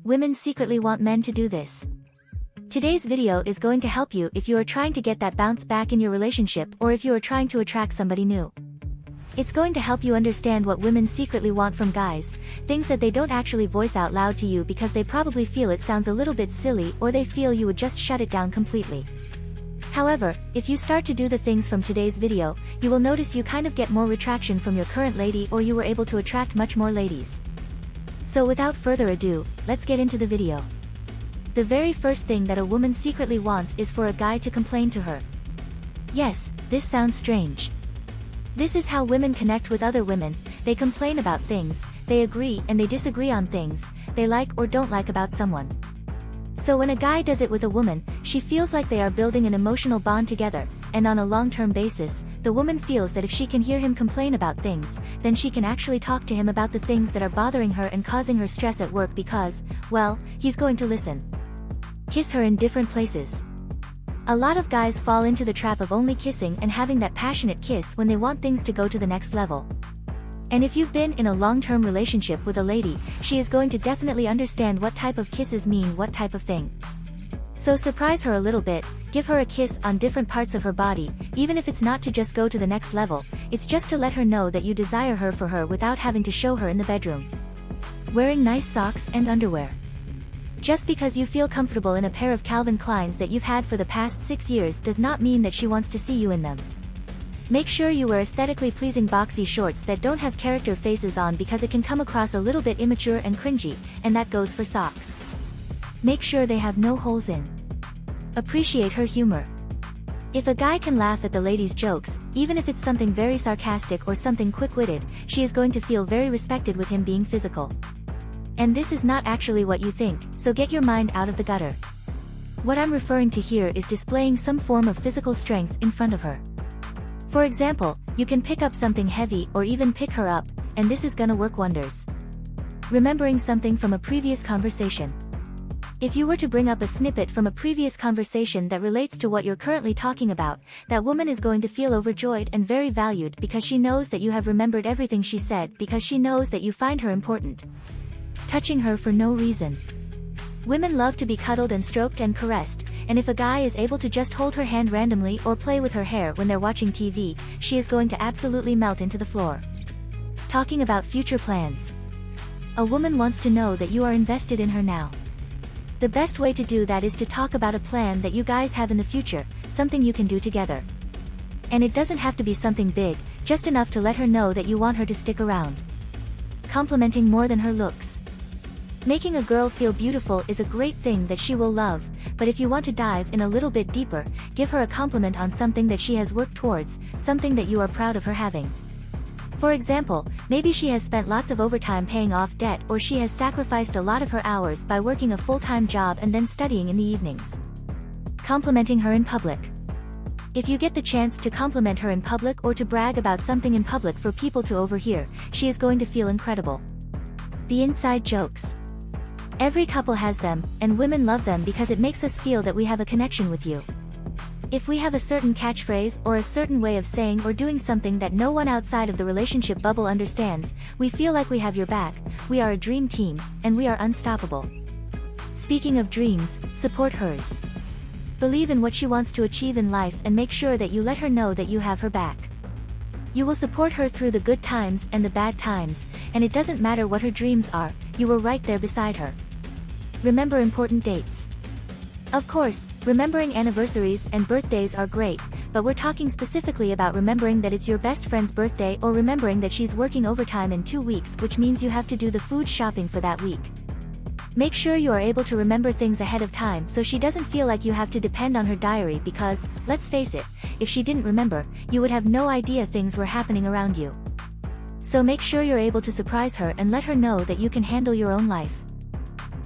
Women secretly want men to do this. Today's video is going to help you if you are trying to get that bounce back in your relationship or if you are trying to attract somebody new. It's going to help you understand what women secretly want from guys, things that they don't actually voice out loud to you because they probably feel it sounds a little bit silly or they feel you would just shut it down completely. However, if you start to do the things from today's video, you will notice you kind of get more retraction from your current lady or you were able to attract much more ladies. So without further ado, let's get into the video. The very first thing that a woman secretly wants is for a guy to complain to her. Yes, this sounds strange. This is how women connect with other women. They complain about things, they agree and they disagree on things they like or don't like about someone. So when a guy does it with a woman, she feels like they are building an emotional bond together, and on a long-term basis, the woman feels that if she can hear him complain about things, then she can actually talk to him about the things that are bothering her and causing her stress at work because, well, he's going to listen. Kiss her in different places. A lot of guys fall into the trap of only kissing and having that passionate kiss when they want things to go to the next level. And if you've been in a long-term relationship with a lady, she is going to definitely understand what type of kisses mean what type of thing. So surprise her a little bit, give her a kiss on different parts of her body, even if it's not to just go to the next level, it's just to let her know that you desire her for her without having to show her in the bedroom. Wearing nice socks and underwear. Just because you feel comfortable in a pair of Calvin Kleins that you've had for the past 6 years does not mean that she wants to see you in them. Make sure you wear aesthetically pleasing boxy shorts that don't have character faces on because it can come across a little bit immature and cringy, and that goes for socks. Make sure they have no holes in. Appreciate her humor. If a guy can laugh at the lady's jokes, even if it's something very sarcastic or something quick-witted, she is going to feel very respected with him being physical. And this is not actually what you think, so get your mind out of the gutter. What I'm referring to here is displaying some form of physical strength in front of her. For example, you can pick up something heavy or even pick her up, and this is gonna work wonders. Remembering something from a previous conversation. If you were to bring up a snippet from a previous conversation that relates to what you're currently talking about, that woman is going to feel overjoyed and very valued because she knows that you have remembered everything she said because she knows that you find her important. Touching her for no reason. Women love to be cuddled and stroked and caressed, and if a guy is able to just hold her hand randomly or play with her hair when they're watching TV, she is going to absolutely melt into the floor. Talking about future plans. A woman wants to know that you are invested in her now. The best way to do that is to talk about a plan that you guys have in the future, something you can do together. And it doesn't have to be something big, just enough to let her know that you want her to stick around. Complimenting more than her looks. Making a girl feel beautiful is a great thing that she will love, but if you want to dive in a little bit deeper, give her a compliment on something that she has worked towards, something that you are proud of her having. For example, maybe she has spent lots of overtime paying off debt or she has sacrificed a lot of her hours by working a full-time job and then studying in the evenings. Complimenting her in public. If you get the chance to compliment her in public or to brag about something in public for people to overhear, she is going to feel incredible. The inside jokes. Every couple has them, and women love them because it makes us feel that we have a connection with you. If we have a certain catchphrase or a certain way of saying or doing something that no one outside of the relationship bubble understands, we feel like we have your back, we are a dream team, and we are unstoppable. Speaking of dreams, support hers. Believe in what she wants to achieve in life and make sure that you let her know that you have her back. You will support her through the good times and the bad times, and it doesn't matter what her dreams are, you were right there beside her. Remember important dates. Of course, remembering anniversaries and birthdays are great, but we're talking specifically about remembering that it's your best friend's birthday or remembering that she's working overtime in 2 weeks, which means you have to do the food shopping for that week. Make sure you are able to remember things ahead of time so she doesn't feel like you have to depend on her diary because, let's face it, if she didn't remember, you would have no idea things were happening around you. So make sure you're able to surprise her and let her know that you can handle your own life.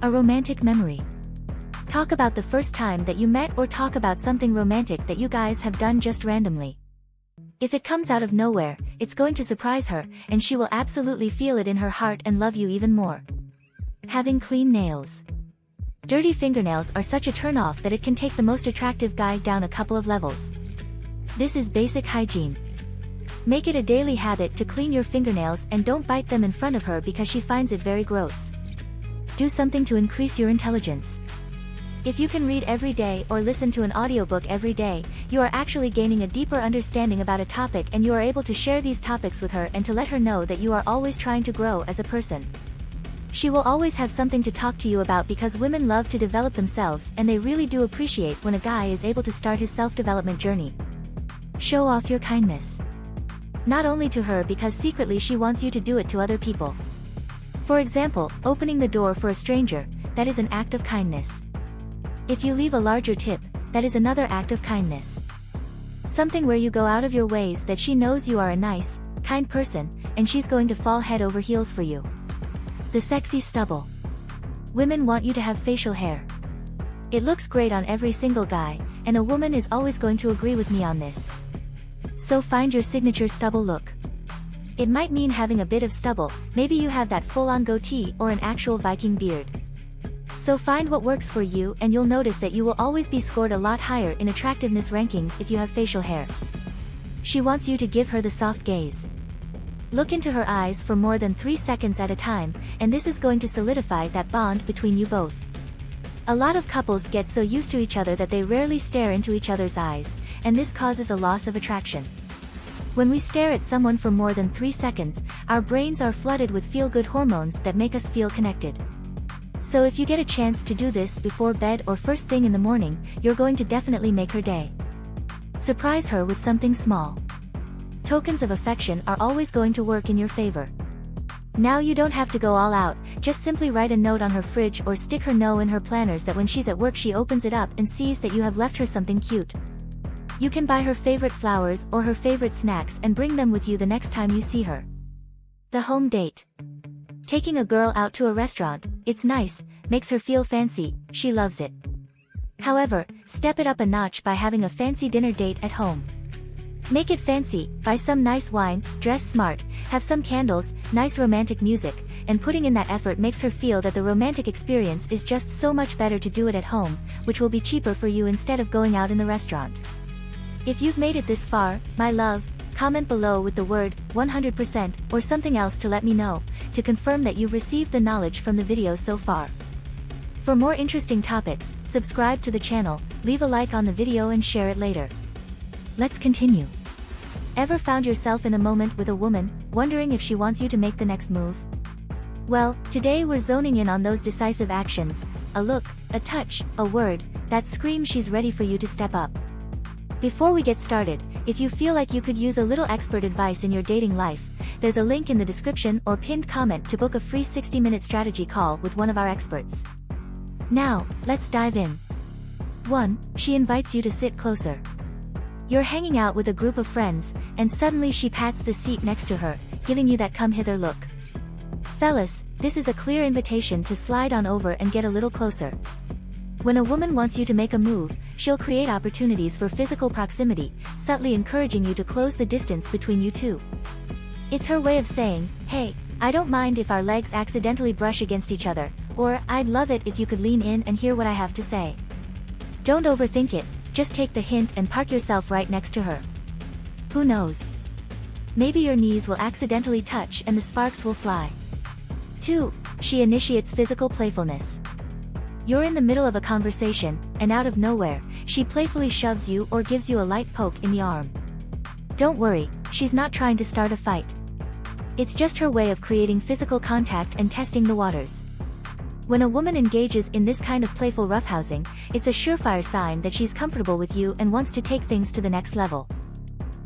A romantic memory. Talk about the first time that you met or talk about something romantic that you guys have done just randomly. If it comes out of nowhere, it's going to surprise her, and she will absolutely feel it in her heart and love you even more. Having clean nails. Dirty fingernails are such a turn-off that it can take the most attractive guy down a couple of levels. This is basic hygiene. Make it a daily habit to clean your fingernails and don't bite them in front of her because she finds it very gross. Do something to increase your intelligence. If you can read every day or listen to an audiobook every day, you are actually gaining a deeper understanding about a topic, and you are able to share these topics with her and to let her know that you are always trying to grow as a person. She will always have something to talk to you about because women love to develop themselves, and they really do appreciate when a guy is able to start his self-development journey. Show off your kindness. Not only to her, because secretly she wants you to do it to other people. For example, opening the door for a stranger, that is an act of kindness. If you leave a larger tip, that is another act of kindness. Something where you go out of your ways that she knows you are a nice, kind person, and she's going to fall head over heels for you. The sexy stubble. Women want you to have facial hair. It looks great on every single guy, and a woman is always going to agree with me on this. So find your signature stubble look. It might mean having a bit of stubble, maybe you have that full-on goatee or an actual Viking beard. So find what works for you, and you'll notice that you will always be scored a lot higher in attractiveness rankings if you have facial hair. She wants you to give her the soft gaze. Look into her eyes for more than 3 seconds at a time, and this is going to solidify that bond between you both. A lot of couples get so used to each other that they rarely stare into each other's eyes, and this causes a loss of attraction. When we stare at someone for more than 3 seconds, our brains are flooded with feel-good hormones that make us feel connected. So if you get a chance to do this before bed or first thing in the morning, you're going to definitely make her day. Surprise her with something small. Tokens of affection are always going to work in your favor. Now you don't have to go all out, just simply write a note on her fridge or stick her note in her planners that when she's at work she opens it up and sees that you have left her something cute. You can buy her favorite flowers or her favorite snacks and bring them with you the next time you see her. The home date. Taking a girl out to a restaurant, it's nice, makes her feel fancy, she loves it. However, step it up a notch by having a fancy dinner date at home. Make it fancy, buy some nice wine, dress smart, have some candles, nice romantic music, and putting in that effort makes her feel that the romantic experience is just so much better to do it at home, which will be cheaper for you instead of going out in the restaurant. If you've made it this far, my love, comment below with the word 100% or something else to let me know, to confirm that you've received the knowledge from the video so far. For more interesting topics, subscribe to the channel, leave a like on the video and share it later. Let's continue. Ever found yourself in a moment with a woman, wondering if she wants you to make the next move? Well, today we're zoning in on those decisive actions, a look, a touch, a word, that screams she's ready for you to step up. Before we get started, if you feel like you could use a little expert advice in your dating life, there's a link in the description or pinned comment to book a free 60-minute strategy call with one of our experts. Now, let's dive in. 1. She invites you to sit closer. You're hanging out with a group of friends, and suddenly she pats the seat next to her, giving you that come hither look. Fellas, this is a clear invitation to slide on over and get a little closer. When a woman wants you to make a move, she'll create opportunities for physical proximity, subtly encouraging you to close the distance between you two. It's her way of saying, hey, I don't mind if our legs accidentally brush against each other, or I'd love it if you could lean in and hear what I have to say. Don't overthink it, just take the hint and park yourself right next to her. Who knows? Maybe your knees will accidentally touch and the sparks will fly. 2. She initiates physical playfulness. You're in the middle of a conversation, and out of nowhere, she playfully shoves you or gives you a light poke in the arm. Don't worry, she's not trying to start a fight. It's just her way of creating physical contact and testing the waters. When a woman engages in this kind of playful roughhousing, it's a surefire sign that she's comfortable with you and wants to take things to the next level.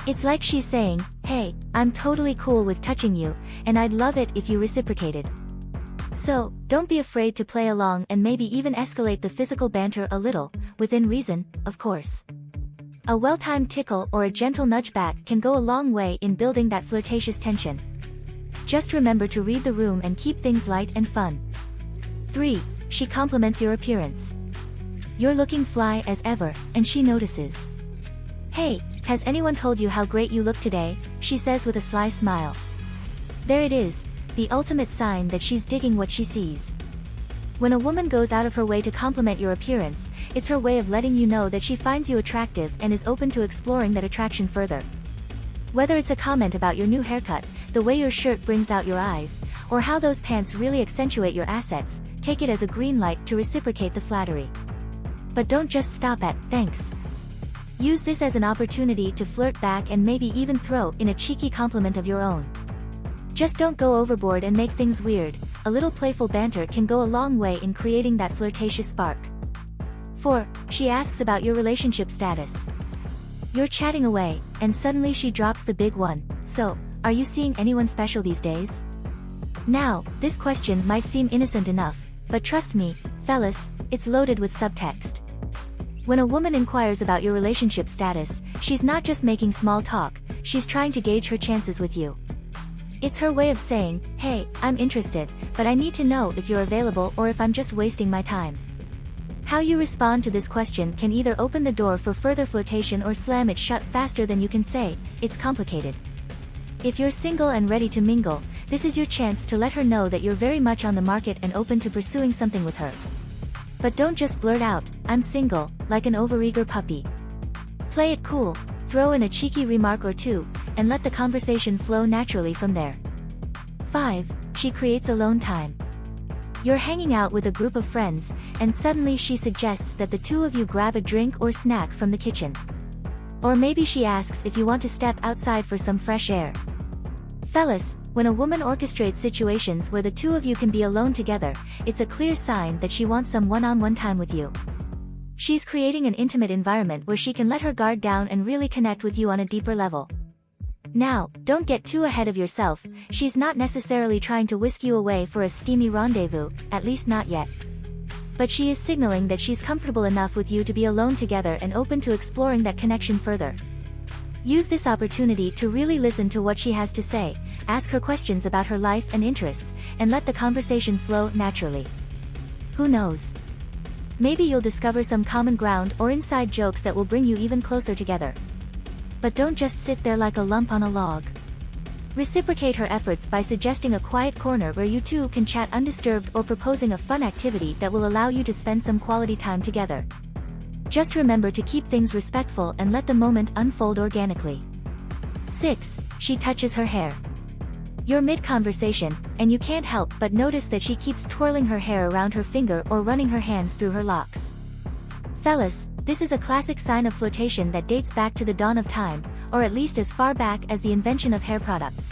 It's like she's saying, hey, I'm totally cool with touching you, and I'd love it if you reciprocated. So, don't be afraid to play along and maybe even escalate the physical banter a little, within reason, of course. A well-timed tickle or a gentle nudge back can go a long way in building that flirtatious tension. Just remember to read the room and keep things light and fun. 3. She compliments your appearance. You're looking fly as ever, and she notices. Hey, has anyone told you how great you look today? She says with a sly smile. There it is, the ultimate sign that she's digging what she sees. When a woman goes out of her way to compliment your appearance, it's her way of letting you know that she finds you attractive and is open to exploring that attraction further. Whether it's a comment about your new haircut, the way your shirt brings out your eyes, or how those pants really accentuate your assets, take it as a green light to reciprocate the flattery. But don't just stop at "thanks." Use this as an opportunity to flirt back and maybe even throw in a cheeky compliment of your own. Just don't go overboard and make things weird. A little playful banter can go a long way in creating that flirtatious spark. 4. She asks about your relationship status. You're chatting away, and suddenly she drops the big one: "So, are you seeing anyone special these days?" Now, this question might seem innocent enough, but trust me, fellas, it's loaded with subtext. When a woman inquires about your relationship status, she's not just making small talk, she's trying to gauge her chances with you. It's her way of saying, "Hey, I'm interested, but I need to know if you're available or if I'm just wasting my time." How you respond to this question can either open the door for further flirtation or slam it shut faster than you can say. It's complicated. If you're single and ready to mingle, this is your chance to let her know that you're very much on the market and open to pursuing something with her. But don't just blurt out, "I'm single," like an overeager puppy. Play it cool, throw in a cheeky remark or two, and let the conversation flow naturally from there. 5. She creates alone time. You're hanging out with a group of friends, and suddenly she suggests that the two of you grab a drink or snack from the kitchen. Or maybe she asks if you want to step outside for some fresh air. Fellas, when a woman orchestrates situations where the two of you can be alone together, it's a clear sign that she wants some one-on-one time with you. She's creating an intimate environment where she can let her guard down and really connect with you on a deeper level. Now, don't get too ahead of yourself. She's not necessarily trying to whisk you away for a steamy rendezvous, at least not yet. But she is signaling that she's comfortable enough with you to be alone together and open to exploring that connection further. Use this opportunity to really listen to what she has to say, ask her questions about her life and interests, and let the conversation flow naturally. Who knows? Maybe you'll discover some common ground or inside jokes that will bring you even closer together. But don't just sit there like a lump on a log. Reciprocate her efforts by suggesting a quiet corner where you two can chat undisturbed or proposing a fun activity that will allow you to spend some quality time together. Just remember to keep things respectful and let the moment unfold organically. 6. She touches her hair. You're mid-conversation, and you can't help but notice that she keeps twirling her hair around her finger or running her hands through her locks. Fellas, this is a classic sign of flirtation that dates back to the dawn of time, or at least as far back as the invention of hair products.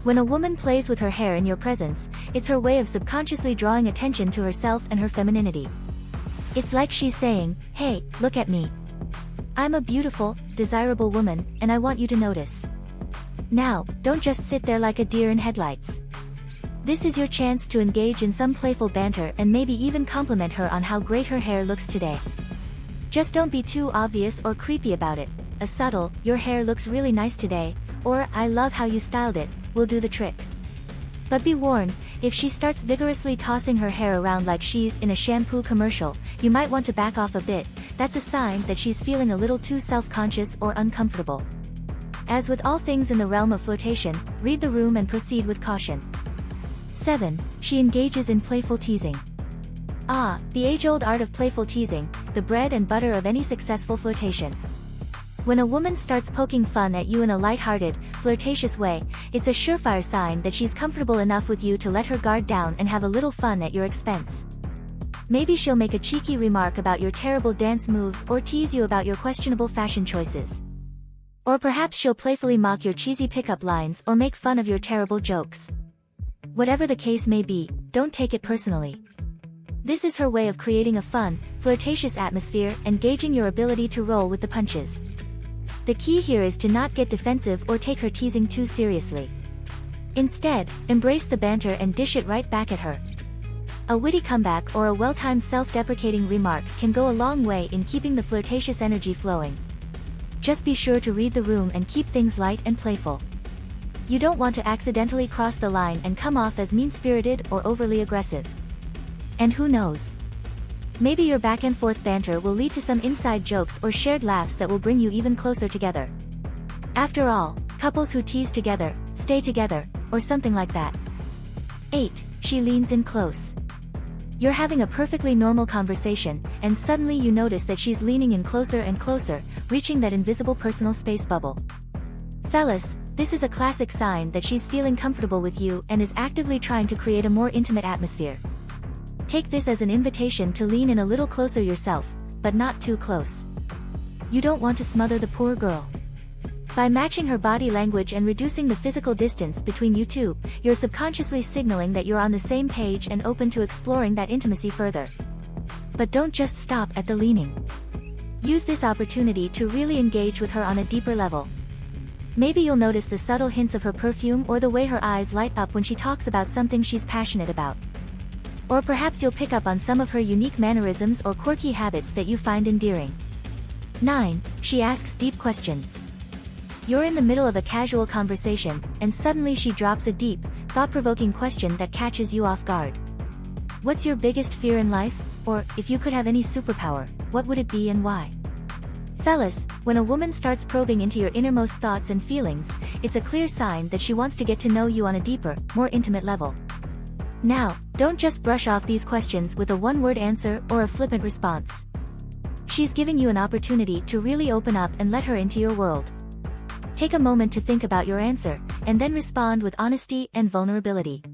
When a woman plays with her hair in your presence, it's her way of subconsciously drawing attention to herself and her femininity. It's like she's saying, "Hey, look at me. I'm a beautiful, desirable woman, and I want you to notice." Now, don't just sit there like a deer in headlights. This is your chance to engage in some playful banter and maybe even compliment her on how great her hair looks today. Just don't be too obvious or creepy about it. A subtle, "Your hair looks really nice today," or "I love how you styled it," will do the trick. But be warned, if she starts vigorously tossing her hair around like she's in a shampoo commercial, you might want to back off a bit. That's a sign that she's feeling a little too self-conscious or uncomfortable. As with all things in the realm of flirtation, read the room and proceed with caution. 7. She engages in playful teasing. Ah, the age-old art of playful teasing, the bread and butter of any successful flirtation. When a woman starts poking fun at you in a light-hearted, flirtatious way, it's a surefire sign that she's comfortable enough with you to let her guard down and have a little fun at your expense. Maybe she'll make a cheeky remark about your terrible dance moves or tease you about your questionable fashion choices. Or perhaps she'll playfully mock your cheesy pickup lines or make fun of your terrible jokes. Whatever the case may be, don't take it personally. This is her way of creating a fun, flirtatious atmosphere and gauging your ability to roll with the punches. The key here is to not get defensive or take her teasing too seriously. Instead, embrace the banter and dish it right back at her. A witty comeback or a well-timed self-deprecating remark can go a long way in keeping the flirtatious energy flowing. Just be sure to read the room and keep things light and playful. You don't want to accidentally cross the line and come off as mean-spirited or overly aggressive. And who knows? Maybe your back-and-forth banter will lead to some inside jokes or shared laughs that will bring you even closer together. After all, couples who tease together, stay together, or something like that. 8. She leans in close. You're having a perfectly normal conversation, and suddenly you notice that she's leaning in closer and closer, reaching that invisible personal space bubble. Fellas, this is a classic sign that she's feeling comfortable with you and is actively trying to create a more intimate atmosphere. Take this as an invitation to lean in a little closer yourself, but not too close. You don't want to smother the poor girl. By matching her body language and reducing the physical distance between you two, you're subconsciously signaling that you're on the same page and open to exploring that intimacy further. But don't just stop at the leaning. Use this opportunity to really engage with her on a deeper level. Maybe you'll notice the subtle hints of her perfume or the way her eyes light up when she talks about something she's passionate about. Or perhaps you'll pick up on some of her unique mannerisms or quirky habits that you find endearing. 9. She asks deep questions. You're in the middle of a casual conversation, and suddenly she drops a deep, thought-provoking question that catches you off guard. What's your biggest fear in life? Or, if you could have any superpower, what would it be and why? Fellas, when a woman starts probing into your innermost thoughts and feelings, it's a clear sign that she wants to get to know you on a deeper, more intimate level. Now, don't just brush off these questions with a one-word answer or a flippant response. She's giving you an opportunity to really open up and let her into your world. Take a moment to think about your answer, and then respond with honesty and vulnerability.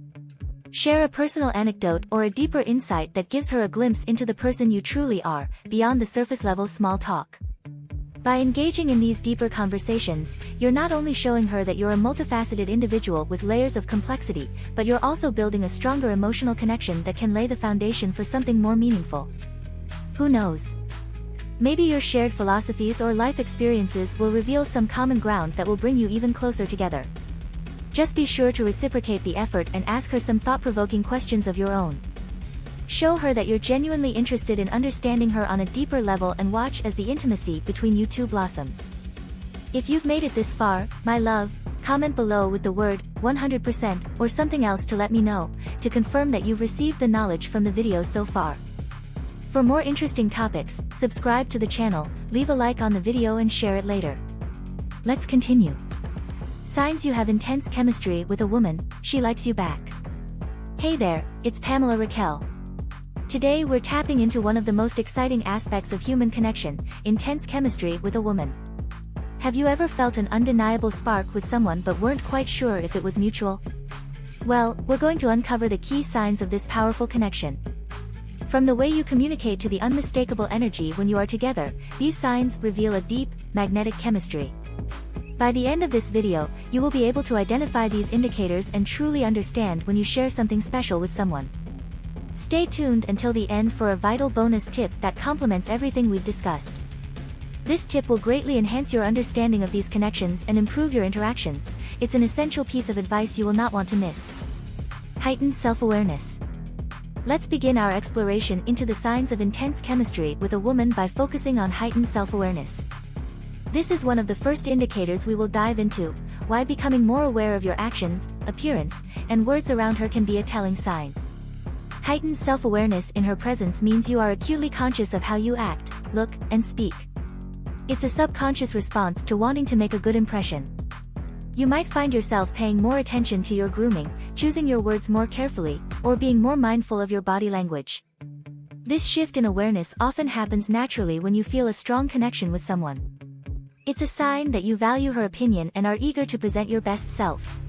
Share a personal anecdote or a deeper insight that gives her a glimpse into the person you truly are, beyond the surface-level small talk. By engaging in these deeper conversations, you're not only showing her that you're a multifaceted individual with layers of complexity, but you're also building a stronger emotional connection that can lay the foundation for something more meaningful. Who knows? Maybe your shared philosophies or life experiences will reveal some common ground that will bring you even closer together. Just be sure to reciprocate the effort and ask her some thought-provoking questions of your own. Show her that you're genuinely interested in understanding her on a deeper level and watch as the intimacy between you two blossoms. If you've made it this far, my love, comment below with the word 100% or something else to let me know, to confirm that you've received the knowledge from the video so far. For more interesting topics, subscribe to the channel, leave a like on the video and share it later. Let's continue. Signs you have intense chemistry with a woman, she likes you back. Hey there, it's Pamela Raquel. Today we're tapping into one of the most exciting aspects of human connection, intense chemistry with a woman. Have you ever felt an undeniable spark with someone but weren't quite sure if it was mutual? Well, we're going to uncover the key signs of this powerful connection. From the way you communicate to the unmistakable energy when you are together, these signs reveal a deep, magnetic chemistry. By the end of this video, you will be able to identify these indicators and truly understand when you share something special with someone. Stay tuned until the end for a vital bonus tip that complements everything we've discussed. This tip will greatly enhance your understanding of these connections and improve your interactions. It's an essential piece of advice you will not want to miss. Heightened self-awareness. Let's begin our exploration into the signs of intense chemistry with a woman by focusing on heightened self-awareness. This is one of the first indicators we will dive into, why becoming more aware of your actions, appearance, and words around her can be a telling sign. Heightened self-awareness in her presence means you are acutely conscious of how you act, look, and speak. It's a subconscious response to wanting to make a good impression. You might find yourself paying more attention to your grooming, choosing your words more carefully, or being more mindful of your body language. This shift in awareness often happens naturally when you feel a strong connection with someone. It's a sign that you value her opinion and are eager to present your best self.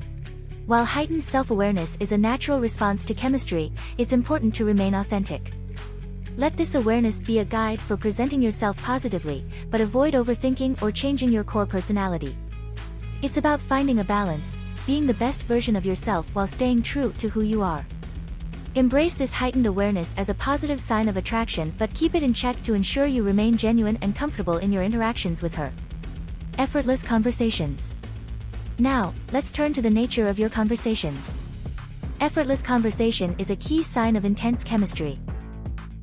While heightened self-awareness is a natural response to chemistry, it's important to remain authentic. Let this awareness be a guide for presenting yourself positively, but avoid overthinking or changing your core personality. It's about finding a balance, being the best version of yourself while staying true to who you are. Embrace this heightened awareness as a positive sign of attraction, but keep it in check to ensure you remain genuine and comfortable in your interactions with her. Effortless conversations. Now, let's turn to the nature of your conversations. Effortless conversation is a key sign of intense chemistry.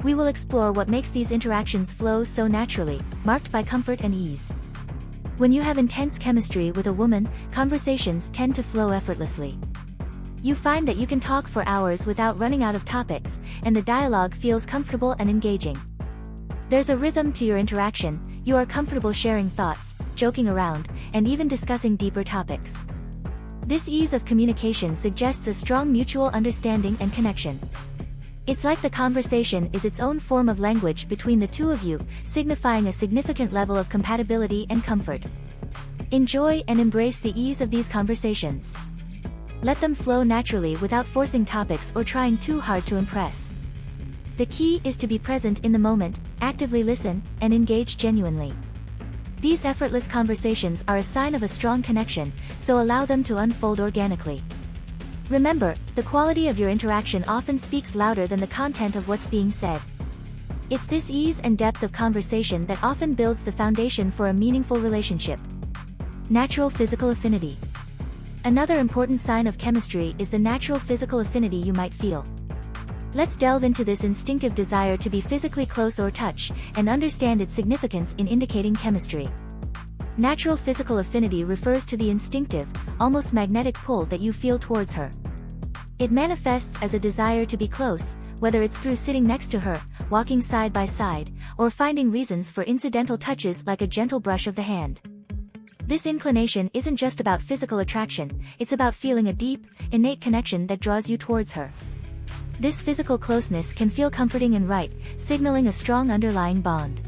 We will explore what makes these interactions flow so naturally, marked by comfort and ease. When you have intense chemistry with a woman, conversations tend to flow effortlessly. You find that you can talk for hours without running out of topics, and the dialogue feels comfortable and engaging. There's a rhythm to your interaction, you are comfortable sharing thoughts, joking around, and even discussing deeper topics. This ease of communication suggests a strong mutual understanding and connection. It's like the conversation is its own form of language between the two of you, signifying a significant level of compatibility and comfort. Enjoy and embrace the ease of these conversations. Let them flow naturally without forcing topics or trying too hard to impress. The key is to be present in the moment, actively listen, and engage genuinely. These effortless conversations are a sign of a strong connection, so allow them to unfold organically. Remember, the quality of your interaction often speaks louder than the content of what's being said. It's this ease and depth of conversation that often builds the foundation for a meaningful relationship. Natural physical affinity. Another important sign of chemistry is the natural physical affinity you might feel. Let's delve into this instinctive desire to be physically close or touch, and understand its significance in indicating chemistry. Natural physical affinity refers to the instinctive, almost magnetic pull that you feel towards her. It manifests as a desire to be close, whether it's through sitting next to her, walking side by side, or finding reasons for incidental touches like a gentle brush of the hand. This inclination isn't just about physical attraction, it's about feeling a deep, innate connection that draws you towards her. This physical closeness can feel comforting and right, signaling a strong underlying bond.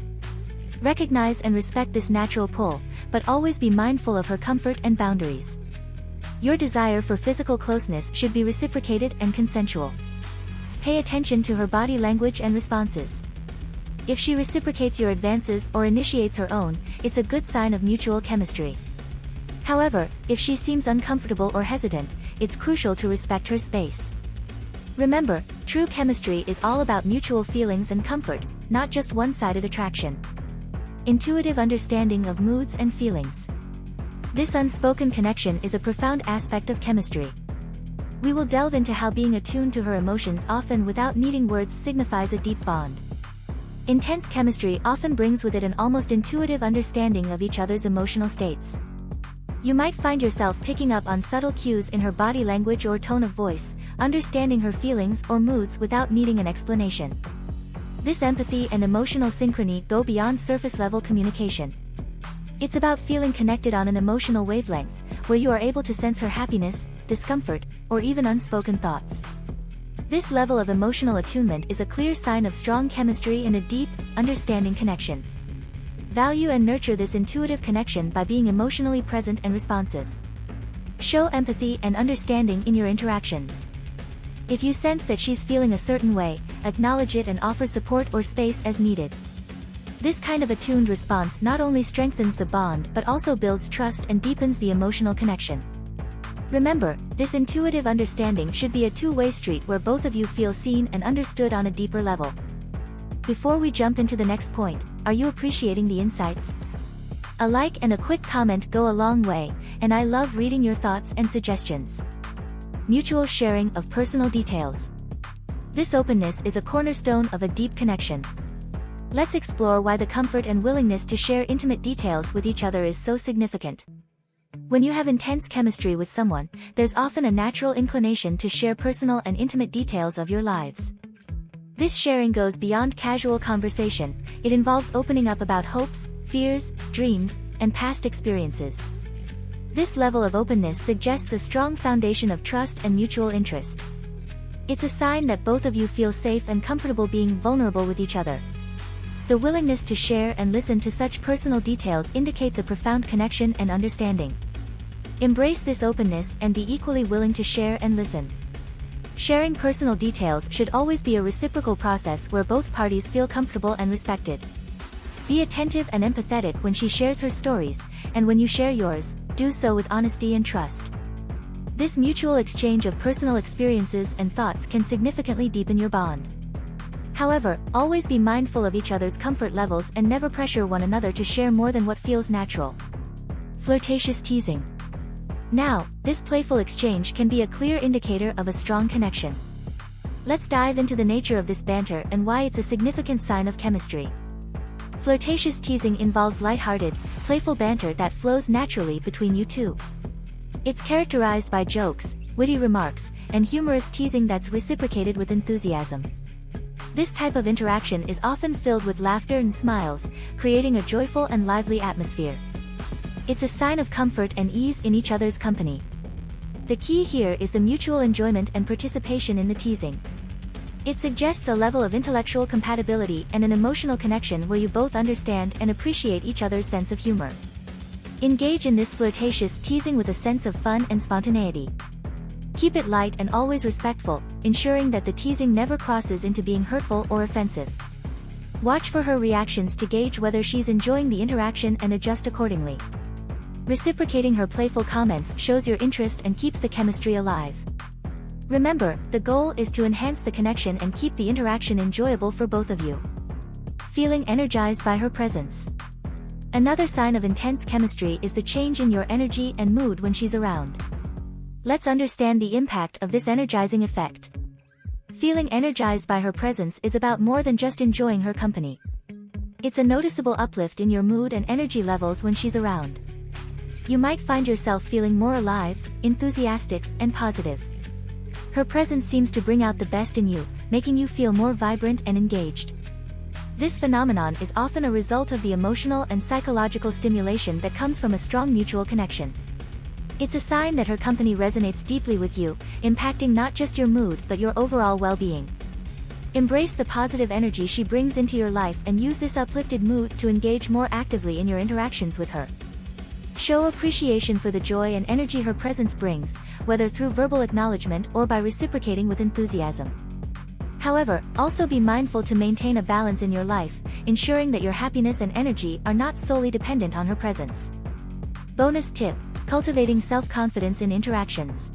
Recognize and respect this natural pull, but always be mindful of her comfort and boundaries. Your desire for physical closeness should be reciprocated and consensual. Pay attention to her body language and responses. If she reciprocates your advances or initiates her own, it's a good sign of mutual chemistry. However, if she seems uncomfortable or hesitant, it's crucial to respect her space. Remember, true chemistry is all about mutual feelings and comfort, not just one-sided attraction. Intuitive understanding of moods and feelings. This unspoken connection is a profound aspect of chemistry. We will delve into how being attuned to her emotions often without needing words signifies a deep bond. Intense chemistry often brings with it an almost intuitive understanding of each other's emotional states. You might find yourself picking up on subtle cues in her body language or tone of voice, understanding her feelings or moods without needing an explanation. This empathy and emotional synchrony go beyond surface-level communication. It's about feeling connected on an emotional wavelength, where you are able to sense her happiness, discomfort, or even unspoken thoughts. This level of emotional attunement is a clear sign of strong chemistry and a deep, understanding connection. Value and nurture this intuitive connection by being emotionally present and responsive. Show empathy and understanding in your interactions. If you sense that she's feeling a certain way, acknowledge it and offer support or space as needed. This kind of attuned response not only strengthens the bond but also builds trust and deepens the emotional connection. Remember, this intuitive understanding should be a two-way street where both of you feel seen and understood on a deeper level. Before we jump into the next point, are you appreciating the insights? A like and a quick comment go a long way, and I love reading your thoughts and suggestions. Mutual sharing of personal details. This openness is a cornerstone of a deep connection. Let's explore why the comfort and willingness to share intimate details with each other is so significant. When you have intense chemistry with someone, there's often a natural inclination to share personal and intimate details of your lives. This sharing goes beyond casual conversation, it involves opening up about hopes, fears, dreams, and past experiences. This level of openness suggests a strong foundation of trust and mutual interest. It's a sign that both of you feel safe and comfortable being vulnerable with each other. The willingness to share and listen to such personal details indicates a profound connection and understanding. Embrace this openness and be equally willing to share and listen. Sharing personal details should always be a reciprocal process where both parties feel comfortable and respected. Be attentive and empathetic when she shares her stories, and when you share yours, do so with honesty and trust. This mutual exchange of personal experiences and thoughts can significantly deepen your bond. However, always be mindful of each other's comfort levels and never pressure one another to share more than what feels natural. Flirtatious teasing. Now, this playful exchange can be a clear indicator of a strong connection. Let's dive into the nature of this banter and why it's a significant sign of chemistry. Flirtatious teasing involves lighthearted, playful banter that flows naturally between you two. It's characterized by jokes, witty remarks, and humorous teasing that's reciprocated with enthusiasm. This type of interaction is often filled with laughter and smiles, creating a joyful and lively atmosphere. It's a sign of comfort and ease in each other's company. The key here is the mutual enjoyment and participation in the teasing. It suggests a level of intellectual compatibility and an emotional connection where you both understand and appreciate each other's sense of humor. Engage in this flirtatious teasing with a sense of fun and spontaneity. Keep it light and always respectful, ensuring that the teasing never crosses into being hurtful or offensive. Watch for her reactions to gauge whether she's enjoying the interaction and adjust accordingly. Reciprocating her playful comments shows your interest and keeps the chemistry alive. Remember, the goal is to enhance the connection and keep the interaction enjoyable for both of you. Feeling energized by her presence. Another sign of intense chemistry is the change in your energy and mood when she's around. Let's understand the impact of this energizing effect. Feeling energized by her presence is about more than just enjoying her company. It's a noticeable uplift in your mood and energy levels when she's around. You might find yourself feeling more alive, enthusiastic, and positive. Her presence seems to bring out the best in you, making you feel more vibrant and engaged. This phenomenon is often a result of the emotional and psychological stimulation that comes from a strong mutual connection. It's a sign that her company resonates deeply with you, impacting not just your mood but your overall well-being. Embrace the positive energy she brings into your life and use this uplifted mood to engage more actively in your interactions with her. Show appreciation for the joy and energy her presence brings, whether through verbal acknowledgement or by reciprocating with enthusiasm. However, also be mindful to maintain a balance in your life, ensuring that your happiness and energy are not solely dependent on her presence. Bonus tip: cultivating self-confidence in interactions.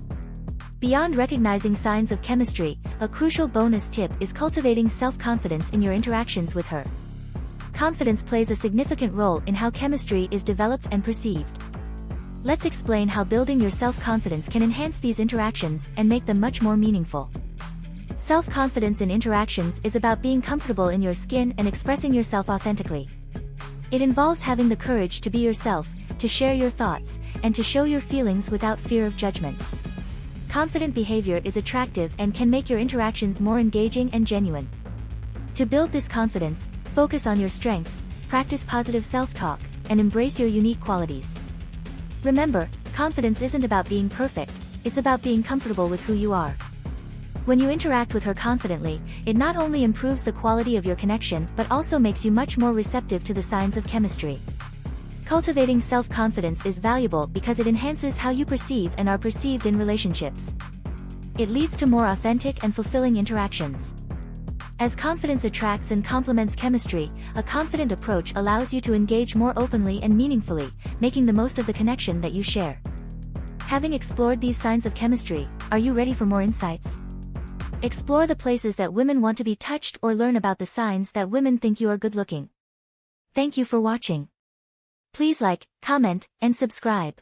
Beyond recognizing signs of chemistry, a crucial bonus tip is cultivating self-confidence in your interactions with her. Confidence plays a significant role in how chemistry is developed and perceived. Let's explain how building your self-confidence can enhance these interactions and make them much more meaningful. Self-confidence in interactions is about being comfortable in your skin and expressing yourself authentically. It involves having the courage to be yourself, to share your thoughts, and to show your feelings without fear of judgment. Confident behavior is attractive and can make your interactions more engaging and genuine. To build this confidence, focus on your strengths, practice positive self-talk, and embrace your unique qualities. Remember, confidence isn't about being perfect, it's about being comfortable with who you are. When you interact with her confidently, it not only improves the quality of your connection but also makes you much more receptive to the signs of chemistry. Cultivating self-confidence is valuable because it enhances how you perceive and are perceived in relationships. It leads to more authentic and fulfilling interactions. As confidence attracts and complements chemistry, a confident approach allows you to engage more openly and meaningfully, making the most of the connection that you share. Having explored these signs of chemistry, are you ready for more insights? Explore the places that women want to be touched or learn about the signs that women think you are good-looking. Thank you for watching. Please like, comment, and subscribe.